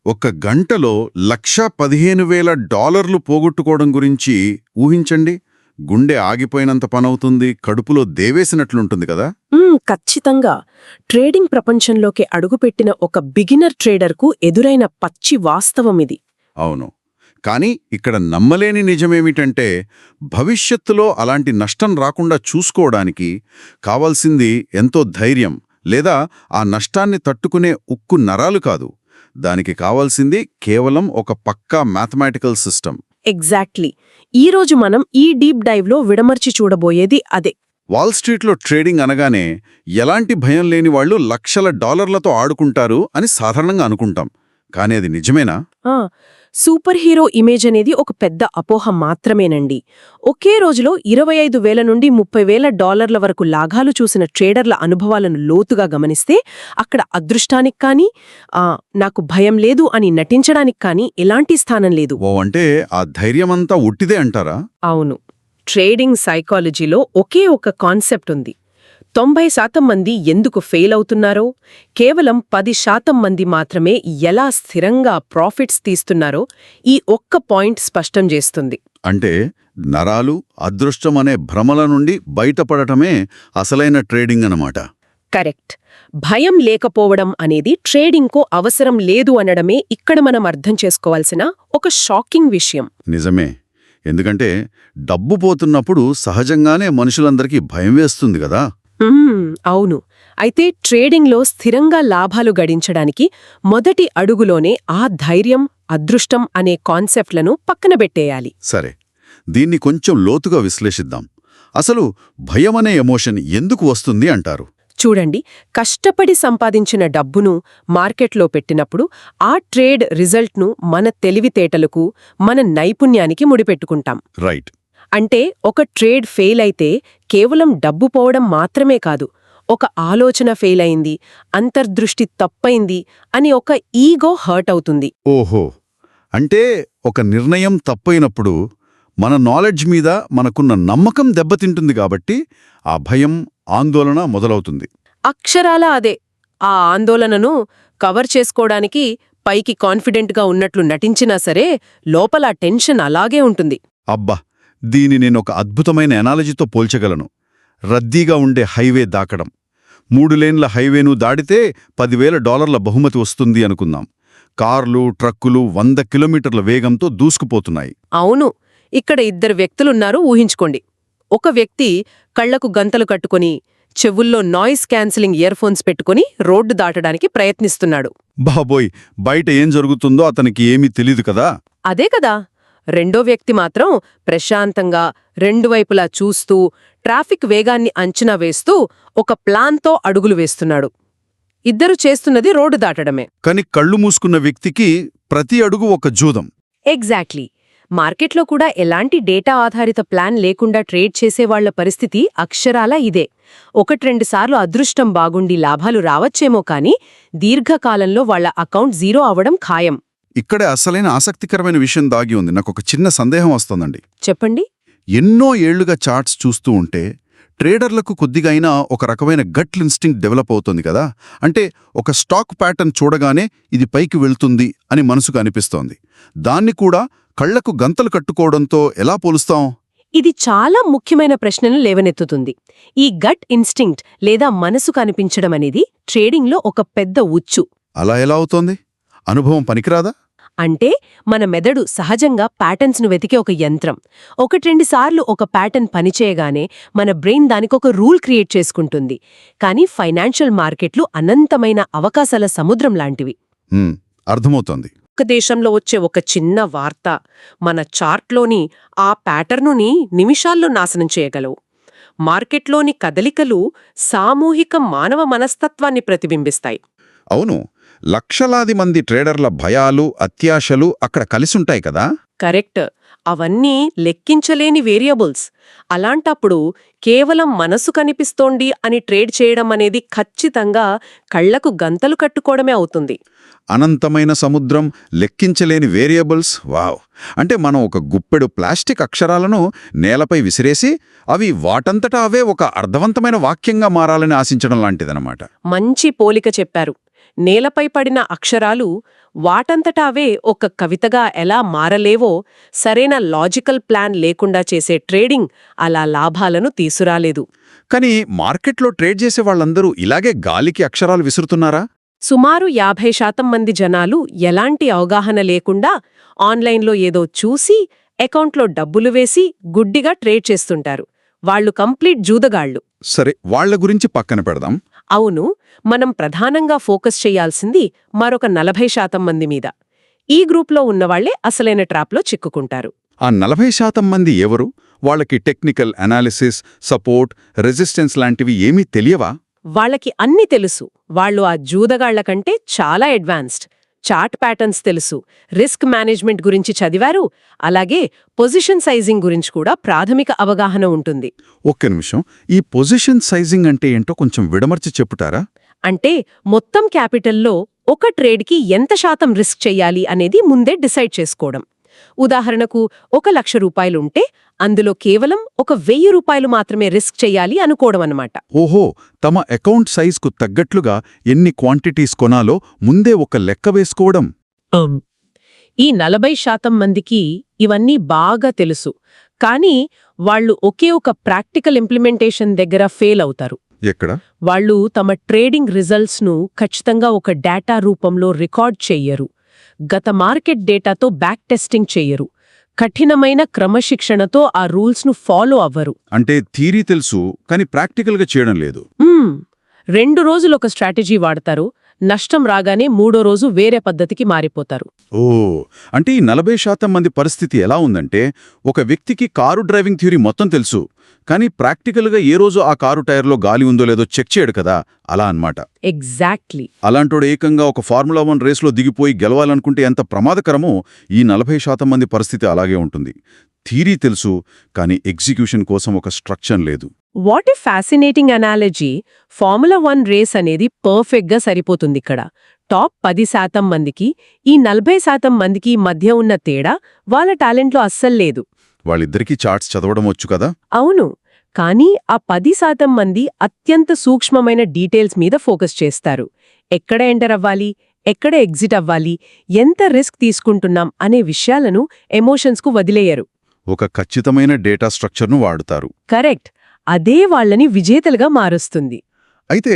ఒక గంటలో $1,15,000 పోగొట్టుకోవడం గురించి ఊహించండి. గుండె ఆగిపోయినంత పనవుతుంది, కడుపులో దేవేసినట్లుంటుంది కదా. ఖచ్చితంగా. ట్రేడింగ్ ప్రపంచంలోకి అడుగుపెట్టిన ఒక బిగినర్ ట్రేడర్కు ఎదురైన పచ్చి వాస్తవమిది. అవును. కానీ ఇక్కడ నమ్మలేని నిజమేమిటంటే, భవిష్యత్తులో అలాంటి నష్టం రాకుండా చూసుకోవడానికి కావాల్సింది ఎంతో ధైర్యం, లేదా ఆ నష్టాన్ని తట్టుకునే ఉక్కు నరాలు కాదు. దానికి కావాల్సింది కేవలం ఒక పక్కా మ్యాథమెటికల్ సిస్టమ్. ఎగ్జాక్ట్లీ. ఈరోజు మనం ఈ డీప్ డైవ్లో విడమర్చి చూడబోయేది అదే. వాల్ స్ట్రీట్లో ట్రేడింగ్ అనగానే ఎలాంటి భయం లేని వాళ్ళు లక్షల డాలర్లతో ఆడుకుంటారు అని సాధారణంగా అనుకుంటాం. కానీ అది నిజమేనా? సూపర్ హీరో ఇమేజ్ అనేది ఒక పెద్ద అపోహ మాత్రమేనండి. ఒకే రోజులో 25,000 నుండి 30,000 డాలర్ల వరకు లాభాలు చూసిన ట్రేడర్ల అనుభవాలను లోతుగా గమనిస్తే అక్కడ అదృష్టానికి కానీ నాకు భయం లేదు అని నటించడానికి కానీ ఎలాంటి స్థానం లేదు. అంటే ఆ ధైర్యమంతా ఉట్టిదే అంటారా? అవును. ట్రేడింగ్ సైకాలజీలో ఒకే ఒక కాన్సెప్ట్ ఉంది. 90% మంది ఎందుకు ఫెయిల్ అవుతున్నారో, కేవలం 10% మంది మాత్రమే ఎలా స్థిరంగా ప్రాఫిట్స్ తీస్తున్నారో ఈ ఒక్క పాయింట్ స్పష్టం చేస్తుంది. అంటే నరాలు, అదృష్టం అనే భ్రమల నుండి బయటపడటమే అసలైన ట్రేడింగ్ అన్నమాట. కరెక్ట్. భయం లేకపోవడం అనేది ట్రేడింగ్కు అవసరం లేదు అనడమే ఇక్కడ మనం అర్థం చేసుకోవాల్సిన ఒక షాకింగ్ విషయం. నిజమే. ఎందుకంటే డబ్బు పోతున్నప్పుడు సహజంగానే మనుషులందరికీ భయం వేస్తుంది కదా. అవును. అయితే ట్రేడింగ్లో స్థిరంగా లాభాలు గడించడానికి మొదటి అడుగులోనే ఆ ధైర్యం, అదృష్టం అనే కాన్సెప్ట్లను పక్కనబెట్టేయాలి. సరే, దీన్ని కొంచెం లోతుగా విశ్లేషిద్దాం. అసలు భయమనే ఎమోషన్ ఎందుకు వస్తుంది అంటారు? చూడండి, కష్టపడి సంపాదించిన డబ్బును మార్కెట్లో పెట్టినప్పుడు ఆ ట్రేడ్ రిజల్ట్ను మన తెలివితేటలకు, మన నైపుణ్యానికి ముడిపెట్టుకుంటాం. రైట్. అంటే ఒక ట్రేడ్ ఫెయిల్ అయితే కేవలం డబ్బు పోవడం మాత్రమే కాదు, ఒక ఆలోచన ఫెయిల్ అయింది, అంతర్దృష్టి తప్పైంది అని ఒక ఈగో హర్ట్ అవుతుంది. ఓహో, అంటే ఒక నిర్ణయం తప్పైనప్పుడు మన నాలెడ్జ్ మీద మనకున్న నమ్మకం దెబ్బతింటుంది కాబట్టి ఆ భయం, ఆందోళన మొదలవుతుంది. అక్షరాలా అదే. ఆ ఆందోళనను కవర్ చేసుకోవడానికి పైకి కాన్ఫిడెంట్గా ఉన్నట్లు నటించినా సరే లోపల టెన్షన్ అలాగే ఉంటుంది. అబ్బా, దీని నేనొక అద్భుతమైన ఎనాలజీతో పోల్చగలను. రద్దీగా ఉండే హైవే దాకడం. 3 లేన్ల హైవేను దాడితే $10,000 బహుమతి వస్తుంది అనుకుందాం. కార్లు, ట్రక్కులు 100 కిలోమీటర్ల వేగంతో దూసుకుపోతున్నాయి. అవును. ఇక్కడ 2 వ్యక్తులున్నారు ఊహించుకోండి. ఒక వ్యక్తి కళ్లకు గంతలు కట్టుకుని, చెవుల్లో నాయిస్ క్యాన్సిలింగ్ ఇయర్ఫోన్స్ పెట్టుకుని రోడ్డు దాటడానికి ప్రయత్నిస్తున్నాడు. బాబోయ్, బయట ఏం జరుగుతుందో అతనికి ఏమీ తెలీదు కదా. అదే కదా. రెండో వ్యక్తి మాత్రం ప్రశాంతంగా రెండు వైపులా చూస్తూ, ట్రాఫిక్ వేగాన్ని అంచనా వేస్తూ ఒక ప్లాన్తో అడుగులు వేస్తున్నాడు. ఇద్దరు చేస్తున్నది రోడ్డు దాటడమే. కాని కళ్ళు మూసుకున్న వ్యక్తికి ప్రతి అడుగు ఒక జూదం. ఎగ్జాక్ట్లీ. మార్కెట్లో కూడా ఎలాంటి డేటా ఆధారిత ప్లాన్ లేకుండా ట్రేడ్ చేసేవాళ్ల పరిస్థితి అక్షరాలా ఇదే. 1-2 సార్లు అదృష్టం బాగుండి లాభాలు రావచ్చేమో కానీ దీర్ఘకాలంలో వాళ్ల అకౌంట్ జీరో అవడం ఖాయం. ఇక్కడే అసలైన ఆసక్తికరమైన విషయం దాగి ఉంది. నాకొక చిన్న సందేహం వస్తోందండి. చెప్పండి. ఎన్నో ఏళ్లుగా చార్ట్స్ చూస్తూ ఉంటే ట్రేడర్లకు కొద్దిగా అయినా ఒక రకమైన గట్ ఇన్స్టింక్ట్ డెవలప్ అవుతుంది కదా. అంటే ఒక స్టాక్ ప్యాటర్న్ చూడగానే ఇది పైకి వెళ్తుంది అని మనసుకు అనిపిస్తోంది. దాన్ని కూడా కళ్లకు గంతలు కట్టుకోవడంతో ఎలా పోలుస్తాం? ఇది చాలా ముఖ్యమైన ప్రశ్నను లేవనెత్తుతుంది. ఈ గట్ ఇన్స్టింక్ట్ లేదా మనసుకు అనిపించడం అనేది ట్రేడింగ్లో ఒక పెద్ద ఉచ్చు. అలా ఎలా అవుతోంది? అనుభవం పనికిరాదా? అంటే మన మెదడు సహజంగా ప్యాటర్న్స్ను వెతికే ఒక యంత్రం. 1-2 సార్లు ఒక ప్యాటర్న్ పనిచేయగానే మన బ్రెయిన్ దానికొక రూల్ క్రియేట్ చేసుకుంటుంది. కానీ ఫైనాన్షియల్ మార్కెట్లు అనంతమైన అవకాశాల సముద్రం లాంటివి. అర్థమవుతోంది. ఒక దేశంలో వచ్చే ఒక చిన్న వార్త మన చార్ట్లోని ఆ ప్యాటర్నుని నిమిషాల్లో నాశనం చేయగలవు. మార్కెట్లోని కదలికలు సామూహిక మానవ మనస్తత్వాన్ని ప్రతిబింబిస్తాయి. అవును, లక్షలాది మంది ట్రేడర్ల భయాలు, అత్యాశలు అక్కడ కలిసుంటాయి కదా. కరెక్ట్. అవన్నీ లెక్కించలేని వేరియబుల్స్. అలాంటప్పుడు కేవలం మనసు కనిపిస్తోంది అని ట్రేడ్ చేయడం అనేది ఖచ్చితంగా కళ్లకు గంతలు కట్టుకోవడమే అవుతుంది. అనంతమైన సముద్రం, లెక్కించలేని వేరియబుల్స్. వావ్! అంటే మనం ఒక గుప్పెడు ప్లాస్టిక్ అక్షరాలను నేలపై విసిరేసి అవి వాటంతటా అవే ఒక అర్థవంతమైన వాక్యంగా మారాలని ఆశించడం లాంటిదన్నమాట. మంచి పోలిక చెప్పారు. నేలపై పడిన అక్షరాలు వాటంతటా అవే ఒక కవితగా ఎలా మారలేవో సరైన లాజికల్ ప్లాన్ లేకుండా చేసే ట్రేడింగ్ అలా లాభాలను తీసురాలేదు. కానీ మార్కెట్లో ట్రేడ్ చేసే వాళ్ళందరూ ఇలాగే గాలికి అక్షరాలు విసురుతున్నారా? సుమారు 50% మంది జనాలు ఎలాంటి అవగాహన లేకుండా ఆన్లైన్లో ఏదో చూసి అకౌంట్లో డబ్బులు వేసి గుడ్డిగా ట్రేడ్ చేస్తుంటారు. వాళ్లు కంప్లీట్ జూదగాళ్లు. సరే, వాళ్ల గురించి పక్కన పెడదాం. అవును, మనం ప్రధానంగా ఫోకస్ చేయాల్సింది మరొక 40% మంది మీద. ఈ గ్రూప్లో ఉన్నవాళ్లే అసలైన ట్రాప్లో చిక్కుకుంటారు. ఆ 40% మంది ఎవరు? వాళ్ళకి టెక్నికల్ అనాలిసిస్, సపోర్ట్, రెసిస్టెన్స్ లాంటివి ఏమీ తెలియవా? వాళ్ళకి అన్ని తెలుసు. వాళ్ళు ఆ జూదగాళ్ల కంటే చాలా అడ్వాన్స్డ్. చార్ట్ ప్యాటర్న్స్ తెలుసు, రిస్క్ మేనేజ్మెంట్ గురించి చదివారు, అలాగే పొజిషన్ సైజింగ్ గురించి కూడా ప్రాథమిక అవగాహన ఉంటుంది. ఒక్క నిమిషం, ఈ పొజిషన్ సైజింగ్ అంటే ఏంటో కొంచెం విడమర్చి చెప్పుటారా? అంటే మొత్తం క్యాపిటల్లో ఒక ట్రేడ్కి ఎంత శాతం రిస్క్ చెయ్యాలి అనేది ముందే డిసైడ్ చేసుకోవడం. ఉదాహరణకు 1,00,000 రూపాయలుంటే అందులో కేవలం 1,000 రూపాయలు మాత్రమే రిస్క్ చెయ్యాలి అనుకోవడం అన్నమాట. ఓహో, తమ అకౌంట్ సైజ్కు తగ్గట్లుగా ఎన్ని క్వాంటిటీస్ కొనాలో ముందే ఒక లెక్క వేసుకోవడం. ఈ 40% మందికి ఇవన్నీ బాగా తెలుసు, కానీ వాళ్ళు ఒకే ఒక ప్రాక్టికల్ ఇంప్లిమెంటేషన్ దగ్గర ఫెయిల్ అవుతారు. ఎక్కడ? వాళ్ళు తమ ట్రేడింగ్ రిజల్ట్స్ను ఖచ్చితంగా ఒక డేటా రూపంలో రికార్డ్ చెయ్యరు. గత మార్కెట్ డేటాతో బ్యాక్ టెస్టింగ్ చెయ్యరు. కఠినమైన క్రమశిక్షణతో ఆ రూల్స్ను ఫాలో అవ్వరు. అంటే థీరీ తెలుసు, కానీ ప్రాక్టికల్గా చేయడం లేదు. 2 రోజులు ఒక స్ట్రాటజీ వాడతారు, నష్టం రాగానే 3వ రోజు వేరే పద్ధతికి మారిపోతారు. ఓ, అంటే ఈ 40% మంది పరిస్థితి ఎలా ఉందంటే, ఒక వ్యక్తికి కారు డ్రైవింగ్ థియరీ మొత్తం తెలుసు, కానీ ప్రాక్టికల్గా ఏ రోజు ఆ కారు టైర్లో గాలి ఉందో లేదో చెక్ చేయడు కదా, అలా అన్నమాట. ఎగ్జాక్ట్లీ. అలాంటోడు ఏకంగా ఒక ఫార్ములా 1 రేస్లో దిగిపోయి గెలవాలనుకుంటే ఎంత ప్రమాదకరమో, ఈ 40% మంది పరిస్థితి అలాగే ఉంటుంది. థీరీ తెలుసు, కానీ ఎగ్జిక్యూషన్ కోసం ఒక స్ట్రక్చర్ లేదు. What a fascinating analogy! Formula 1 race అనేది పర్ఫెక్ట్గా సరిపోతుందిక్కడ. టాప్ 10% మందికి ఈ 40% మందికి మధ్య ఉన్న తేడా వాళ్ళ టాలెంట్లో అస్సల్లేదు. వాళ్ళిద్దరికీ చార్ట్స్ చదవడం వచ్చు కదా. అవును, కానీ ఆ 10% మంది అత్యంత సూక్ష్మమైన డీటెయిల్స్ మీద ఫోకస్ చేస్తారు. ఎక్కడ ఎంటర్ అవ్వాలి, ఎక్కడ ఎగ్జిట్ అవ్వాలి, ఎంత రిస్క్ తీసుకుంటున్నాం అనే విషయాలను ఎమోషన్స్కు వదిలేయరు. ఒక ఖచ్చితమైన డేటా స్ట్రక్చర్ను వాడుతారు. కరెక్ట్. అదే వాళ్ళని విజేతలుగా మారుస్తుంది. అయితే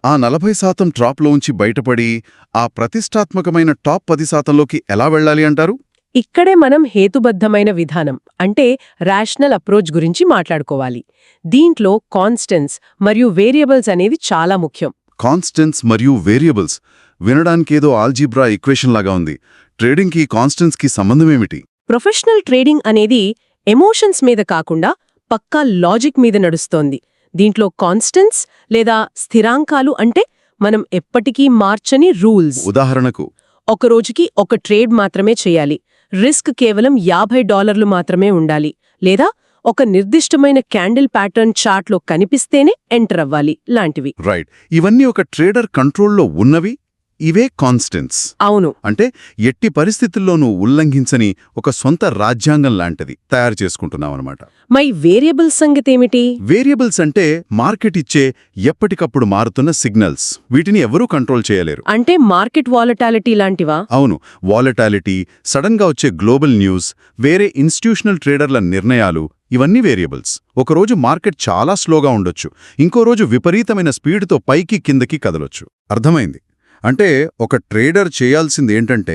ఆ 40% ట్రాప్లోంచి బయటపడి ఆ ప్రతిష్టాత్మకమైన టాప్ 10%లోకి ఎలా వెళ్ళాలి అంటారు? ఇక్కడే మనం హేతుబద్ధమైన విధానం అంటే రేషనల్ అప్రోచ్ గురించి మాట్లాడుకోవాలి. దీంట్లో కాన్స్టెన్స్ మరియు వేరియబుల్స్ అనేవి చాలా ముఖ్యం. కాన్స్టెన్స్ మరియు వేరియబుల్స్ వినడానికేదో ఆల్జీబ్రా ఈక్వేషన్ లాగా ఉంది. ట్రేడింగ్కి కాన్స్టెన్స్కి సంబంధమేమిటి? ప్రొఫెషనల్ ట్రేడింగ్ అనేది ఎమోషన్స్ మీద కాకుండా పక్కా లాజిక్ మీద నడుస్తోంది. దీంట్లో కాన్స్టెన్స్ లేదా స్థిరాంకాలు అంటే మనం ఎప్పటికీ మార్చని రూల్స్. ఉదాహరణకు, ఒక రోజుకి ఒక ట్రేడ్ మాత్రమే చేయాలి, రిస్క్ కేవలం $50 మాత్రమే ఉండాలి, లేదా ఒక నిర్దిష్టమైన క్యాండిల్ ప్యాటర్న్ చార్ట్లో కనిపిస్తేనే ఎంటర్ అవ్వాలి లాంటివి. రైట్. ఇవన్నీ ఒక ట్రేడర్ కంట్రోల్లో ఉన్నవి. ఇవే కాన్స్టెన్స్. అవును. అంటే ఎట్టి పరిస్థితుల్లోనూ ఉల్లంఘించని ఒక సొంత రాజ్యాంగం లాంటిది తయారు చేసుకుంటున్నామన్నమాట. మై వేరియబుల్స్ సంగతేమిటి? వేరియబుల్స్ అంటే మార్కెట్ ఇచ్చే ఎప్పటికప్పుడు మారుతున్న సిగ్నల్స్. వీటిని ఎవరూ కంట్రోల్ చేయలేరు. అంటే మార్కెట్ వాలటాలిటీ లాంటివా? అవును, వాలటాలిటీ, సడన్ గా వచ్చే గ్లోబల్ న్యూస్, వేరే ఇన్స్టిట్యూషనల్ ట్రేడర్ల నిర్ణయాలు, ఇవన్నీ వేరియబుల్స్. ఒకరోజు మార్కెట్ చాలా స్లోగా ఉండొచ్చు, ఇంకో రోజు విపరీతమైన స్పీడ్తో పైకి కిందకి కదలొచ్చు. అర్థమైంది? అంటే ఒక ట్రేడర్ చేయాల్సిందేంటంటే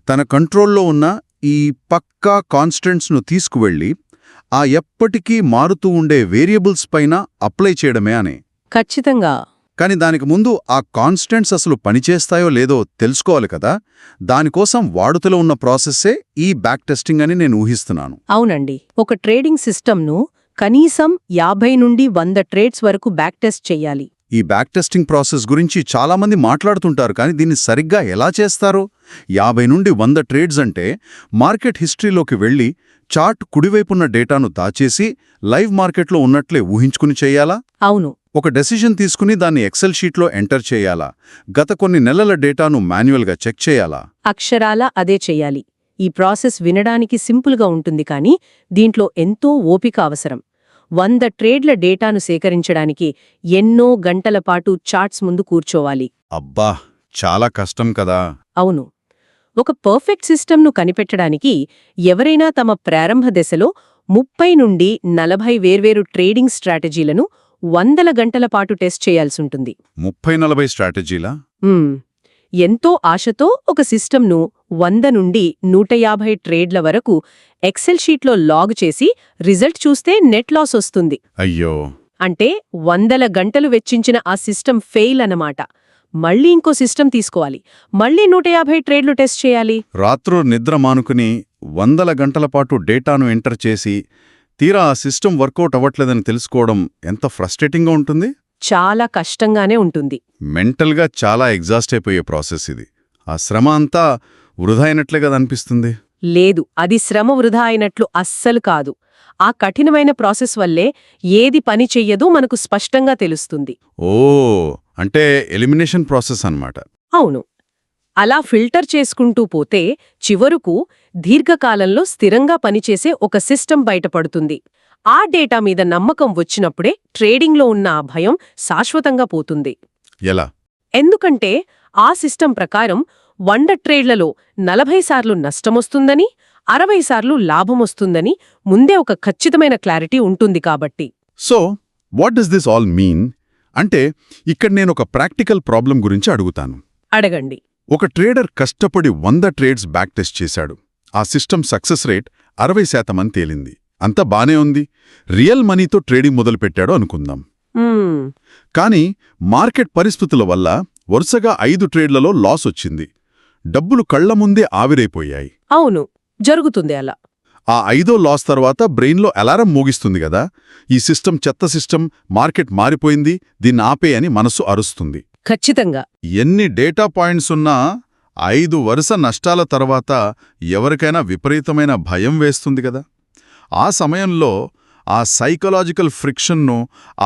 తన కంట్రోల్లో ఉన్న ఈ పక్కా కాన్స్టెంట్స్ను తీసుకువెళ్ళి ఆ ఎప్పటికీ మారుతూ ఉండే వేరియబుల్స్ పైన అప్లై చేయడమే అని. ఖచ్చితంగా. కాని దానికి ముందు ఆ కాన్స్టెంట్స్ అసలు పనిచేస్తాయో లేదో తెలుసుకోవాలి కదా. దానికోసం వాడుతలో ఉన్న ప్రాసెస్సే ఈ బ్యాక్ టెస్టింగ్ అని నేను ఊహిస్తున్నాను. అవునండి. ఒక ట్రేడింగ్ సిస్టమ్ను కనీసం 50 నుండి 100 ట్రేడ్స్ వరకు బ్యాక్ టెస్ట్ చెయ్యాలి. ఈ బ్యాక్ టెస్టింగ్ ప్రాసెస్ గురించి చాలామంది మాట్లాడుతుంటారు, కానీ దీన్ని సరిగ్గా ఎలా చేస్తారు? 50 నుండి 100 ట్రేడ్స్ అంటే మార్కెట్ హిస్టరీలోకి వెళ్ళి చార్ట్ కుడివైపున్న డేటాను దాచేసి లైవ్ మార్కెట్లో ఉన్నట్లే ఊహించుకుని చేయాలా? అవును. ఒక డెసిషన్ తీసుకుని దాన్ని ఎక్సెల్ షీట్లో ఎంటర్ చేయాలా? గత కొన్ని నెలల డేటాను మాన్యువల్గా చెక్ చేయాలా? అక్షరాలా అదే చెయ్యాలి. ఈ ప్రాసెస్ వినడానికి సింపుల్గా ఉంటుంది, కానీ దీంట్లో ఎంతో ఓపిక అవసరం. 100 ట్రేడ్ల డేటాను సేకరించడానికి ఎన్నో గంటల పాటు చార్ట్స్ ముందు కూర్చోవాలి. అబ్బా, చాలా కష్టం కదా. అవును. ఒక పర్ఫెక్ట్ సిస్టమ్ను కనిపెట్టడానికి ఎవరైనా తమ ప్రారంభ దశలో 30 నుండి 40 వేర్వేరు ట్రేడింగ్ స్ట్రాటజీలను వందల గంటల పాటు టెస్ట్ చేయాల్సుంటుంది. 30-40 స్ట్రాటజీలా? ఎంతో ఆశతో ఒక సిస్టమ్ను 100 నుండి 150 ట్రేడ్ల వరకు ఎక్సెల్ షీట్లో లాగ్ చేసి రిజల్ట్ చూస్తే నెట్ లాస్ వస్తుంది. అయ్యో. అంటే 100 గంటలు వెచ్చించిన ఆ సిస్టమ్ ఫెయిల్ అన్నమాట. మళ్ళీ ఇంకో సిస్టమ్ తీసుకోవాలి, మళ్ళీ 150 ట్రేడ్లు టెస్ట్ చేయాలి. రాత్రో నిద్ర మానుకుని 100 గంటల పాటు డేటాను ఎంటర్ చేసి తీరా ఆ సిస్టమ్ వర్కౌట్ అవ్వట్లేదని తెలుసుకోవడం ఎంత ఫ్రస్ట్రేటింగ్గా ఉంటుంది. చాలా కష్టంగానే ఉంటుంది. మెంటల్గా చాలా ఎగ్జాస్ట్ అయిపోయే ప్రాసెస్ ఇది. ఆ శ్రమ అంతా వృధా అయినట్లే కదా అనిపిస్తుంది. లేదు, అది శ్రమ వృధా అయినట్లు అస్సలు కాదు. ఆ కఠినమైన ప్రాసెస్ వల్లే ఏది పని చెయ్యదో మనకు స్పష్టంగా తెలుస్తుంది. ఓ, అంటే ఎలిమినేషన్ ప్రాసెస్ అన్నమాట. అవును. అలా ఫిల్టర్ చేసుకుంటూ పోతే చివరకు దీర్ఘకాలంలో స్థిరంగా పనిచేసే ఒక సిస్టమ్ బయటపడుతుంది. ఆ డేటా మీద నమ్మకం వచ్చినప్పుడే ట్రేడింగ్లో ఉన్న ఆ భయం శాశ్వతంగా పోతుంది. ఎలా? ఎందుకంటే ఆ సిస్టమ్ ప్రకారం 100 ట్రేడ్లలో 40 సార్లు నష్టమొస్తుందని, 60 సార్లు లాభమొస్తుందని ముందే ఒక ఖచ్చితమైన క్లారిటీ ఉంటుంది కాబట్టి. So what does this all mean? అంటే ఇక్కడ నేనొక ప్రాక్టికల్ ప్రాబ్లం గురించి అడుగుతాను. అడగండి. ఒక ట్రేడర్ కష్టపడి 100 ట్రేడ్స్ బ్యాక్ టెస్ట్ చేశాడు. ఆ సిస్టమ్ సక్సెస్ రేట్ 60% అని తేలింది. అంతా బానే ఉంది. రియల్ మనీతో ట్రేడింగ్ మొదలుపెట్టాడు అనుకుందాం. కానీ మార్కెట్ పరిస్థితుల వల్ల వరుసగా 5 ట్రేడ్లలో లాస్ వచ్చింది. డబ్బులు కళ్ల ముందే ఆవిరైపోయాయి. అవును, జరుగుతుంది అలా. ఆ 5వ లాస్ తర్వాత బ్రెయిన్లో అలారం మోగిస్తుంది గదా, ఈ సిస్టమ్ చెత్త సిస్టమ్, మార్కెట్ మారిపోయింది, దీన్ని ఆపే అని మనసు అరుస్తుంది. ఖచ్చితంగా. ఎన్ని డేటా పాయింట్స్ ఉన్నా 5 వరుస నష్టాల తర్వాత ఎవరికైనా విపరీతమైన భయం వేస్తుంది గదా. ఆ సమయంలో ఆ సైకలాజికల్ ఫ్రిక్షన్ను,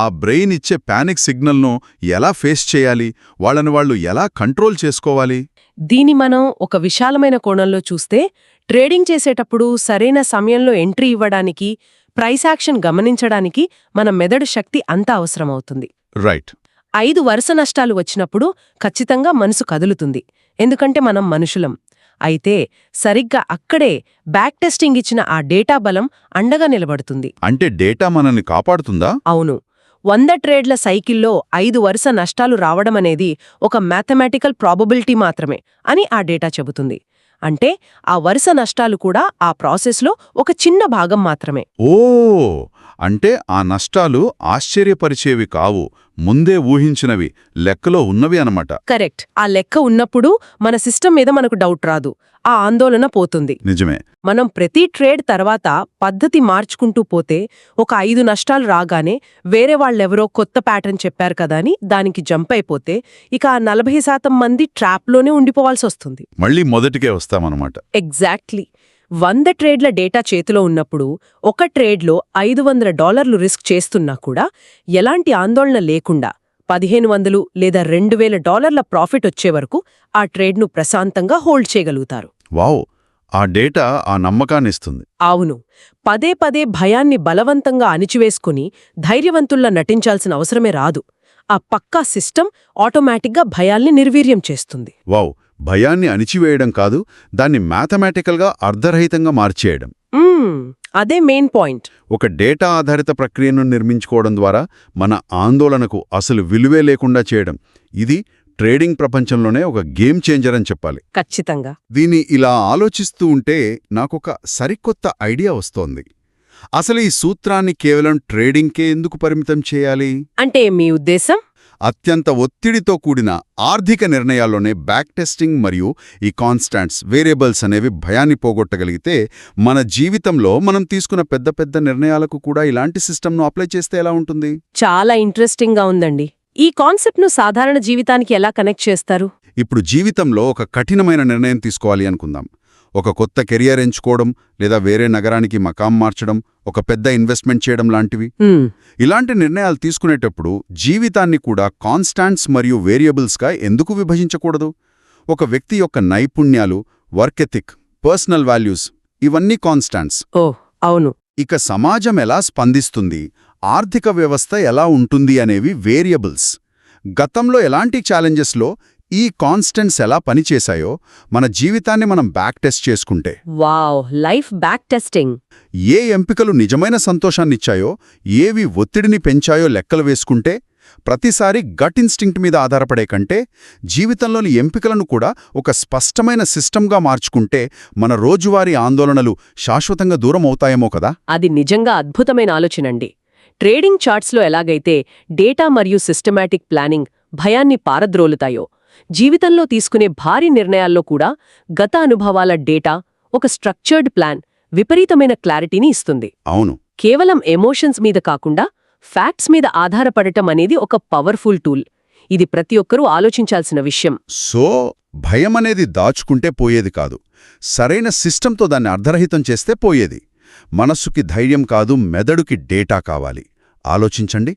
ఆ బ్రెయిన్ ఇచ్చే పానిక్ సిగ్నల్ను ఎలా ఫేస్ చేయాలి, వాళ్ళని వాళ్ళు ఎలా కంట్రోల్ చేసుకోవాలి? దీని మనం ఒక విశాలమైన కోణంలో చూస్తే, ట్రేడింగ్ చేసేటప్పుడు సరైన సమయంలో ఎంట్రీ ఇవ్వడానికి, ప్రైస్ యాక్షన్ గమనించడానికి మన మెదడు శక్తి అంత అవసరమవుతుంది. రైట్. 5 వరుస నష్టాలు వచ్చినప్పుడు ఖచ్చితంగా మనసు కదులుతుంది, ఎందుకంటే మనం మనుషులం. అయితే సరిగ్గా అక్కడే బ్యాక్ టెస్టింగ్ ఇచ్చిన ఆ డేటా బలం అండగా నిలబడుతుంది. అంటే డేటా మనల్ని కాపాడుతుందా? అవును. 100 ట్రేడ్ల సైకిల్లో 5 వరుస నష్టాలు రావడమనేది ఒక మ్యాథమెటికల్ ప్రాబబిలిటీ మాత్రమే అని ఆ డేటా చెబుతుంది. అంటే ఆ వరుస నష్టాలు కూడా ఆ ప్రాసెస్లో ఒక చిన్న భాగం మాత్రమే. ఓ, అంటే ఆ నష్టాలు ఆశ్చర్యపరిచేవి కావు, ముందే ఊహించినవి, లెక్కలో ఉన్నవి అనమాట. కరెక్ట్. ఆ లెక్క ఉన్నప్పుడు మన సిస్టమ్ మీద మనకు డౌట్ రాదు, ఆ ఆందోళన పోతుంది. నిజమే. మనం ప్రతి ట్రేడ్ తర్వాత పద్ధతి మార్చుకుంటూ పోతే ఒక 5 నష్టాలు రాగానే వేరే వాళ్ళెవరో కొత్త ప్యాటర్న్ చెప్పారు కదా అని దానికి జంప్ అయిపోతే ఇక ఆ 40% మంది ట్రాప్లోనే ఉండిపోవాల్సొస్తుంది. మళ్ళీ మొదటికే వస్తామన్నమాట. ఎగ్జాక్ట్లీ. 100 ట్రేడ్ల డేటా చేతిలో ఉన్నప్పుడు ఒక ట్రేడ్లో $500 రిస్క్ చేస్తున్నా కూడా ఎలాంటి ఆందోళన లేకుండా 1500 లేదా $2000 ప్రాఫిట్ వచ్చే వరకు ఆ ట్రేడ్ను ప్రశాంతంగా హోల్డ్ చేయగలుగుతారు. వావ్, ఆ డేటా ఆ నమ్మకాన్నిస్తుంది. అవును. పదే పదే భయాన్ని బలవంతంగా అణిచివేసుకుని ధైర్యవంతుల్లా నటించాల్సిన అవసరమే రాదు. ఆ పక్కా సిస్టమ్ ఆటోమేటిక్గా భయాల్ని నిర్వీర్యం చేస్తుంది. వావ్, భయాన్ని అణిచివేయడం కాదు, దాన్ని మ్యాథమెటికల్గా అర్ధరహితంగా మార్చేయడం. అదే మెయిన్ పాయింట్. ఒక డేటా ఆధారిత ప్రక్రియను నిర్మించుకోవడం ద్వారా మన ఆందోళనకు అసలు విలువే లేకుండా చేయడం, ఇది ట్రేడింగ్ ప్రపంచంలోనే ఒక గేమ్ చేంజర్ అని చెప్పాలి. ఖచ్చితంగా. దీన్ని ఇలా ఆలోచిస్తూ ఉంటే నాకొక సరికొత్త ఐడియా వస్తోంది. అసలు ఈ సూత్రాన్ని కేవలం ట్రేడింగ్కే ఎందుకు పరిమితం చేయాలి? అంటే మీ ఉద్దేశం? అత్యంత ఒత్తిడితో కూడిన ఆర్థిక నిర్ణయాల్లోనే బ్యాక్ టెస్టింగ్ మరియు ఈ కాన్స్టాంట్స్, వేరియబుల్స్ అనేవి భయాన్ని పోగొట్టగలిగితే మన జీవితంలో మనం తీసుకున్న పెద్ద పెద్ద నిర్ణయాలకు కూడా ఇలాంటి సిస్టమ్ను అప్లై చేస్తే ఎలా ఉంటుంది? చాలా ఇంట్రెస్టింగ్గా ఉందండి. ఈ కాన్సెప్ట్ను సాధారణ జీవితానికి ఎలా కనెక్ట్ చేస్తారు? ఇప్పుడు జీవితంలో ఒక కఠినమైన నిర్ణయం తీసుకోవాలి అనుకుందాం. ఒక కొత్త కెరియర్ ఎంచుకోవడం, లేదా వేరే నగరానికి మకాం మార్చడం, ఒక పెద్ద ఇన్వెస్ట్మెంట్ చేయడం లాంటివి. ఇలాంటి నిర్ణయాలు తీసుకునేటప్పుడు జీవితాన్ని కూడా కాన్స్టాంట్స్ మరియు వేరియబుల్స్గా ఎందుకు విభజించకూడదు? ఒక వ్యక్తి యొక్క నైపుణ్యాలు, వర్క్ ఎథిక్, పర్సనల్ వాల్యూస్, ఇవన్నీ కాన్స్టాంట్స్. అవును. ఇక సమాజం ఎలా స్పందిస్తుంది, ఆర్థిక వ్యవస్థ ఎలా ఉంటుంది అనేవి వేరియబుల్స్. గతంలో ఎలాంటి ఛాలెంజెస్లో ఈ కాన్స్టెంట్స్ ఎలా పనిచేశాయో మన జీవితాన్ని మనం బ్యాక్ టెస్ట్ చేసుకుంటే, వావ్, లైఫ్ బ్యాక్ టెస్టింగ్. ఏ ఎంపికలు నిజమైన సంతోషాన్నిచ్చాయో, ఏవి ఒత్తిడిని పెంచాయో లెక్కలు వేసుకుంటే, ప్రతిసారి గట్ ఇన్స్టింక్ట్ మీద ఆధారపడే కంటే జీవితంలోని ఎంపికలను కూడా ఒక స్పష్టమైన సిస్టమ్గా మార్చుకుంటే మన రోజువారీ ఆందోళనలు శాశ్వతంగా దూరం అవుతాయేమో కదా. అది నిజంగా అద్భుతమైన ఆలోచనండి. ట్రేడింగ్ చార్ట్స్లో ఎలాగైతే డేటా మరియు సిస్టమాటిక్ ప్లానింగ్ భయాన్ని పారద్రోలుతాయో, జీవితంలో తీసుకునే భారీ నిర్ణయాల్లో కూడా గత అనుభవాల డేటా, ఒక స్ట్రక్చర్డ్ ప్లాన్ విపరీతమైన క్లారిటీని ఇస్తుంది. అవును. కేవలం ఎమోషన్స్ మీద కాకుండా ఫ్యాక్ట్స్ మీద ఆధారపడటం అనేది ఒక పవర్ఫుల్ టూల్. ఇది ప్రతి ఒక్కరూ ఆలోచించాల్సిన విషయం. సో భయమనేది దాచుకుంటే పోయేది కాదు, సరైన సిస్టంతో దాన్ని అర్ధరహితం చేస్తే పోయేది. మనస్సుకి ధైర్యం కాదు, మెదడుకి డేటా కావాలి. ఆలోచించండి.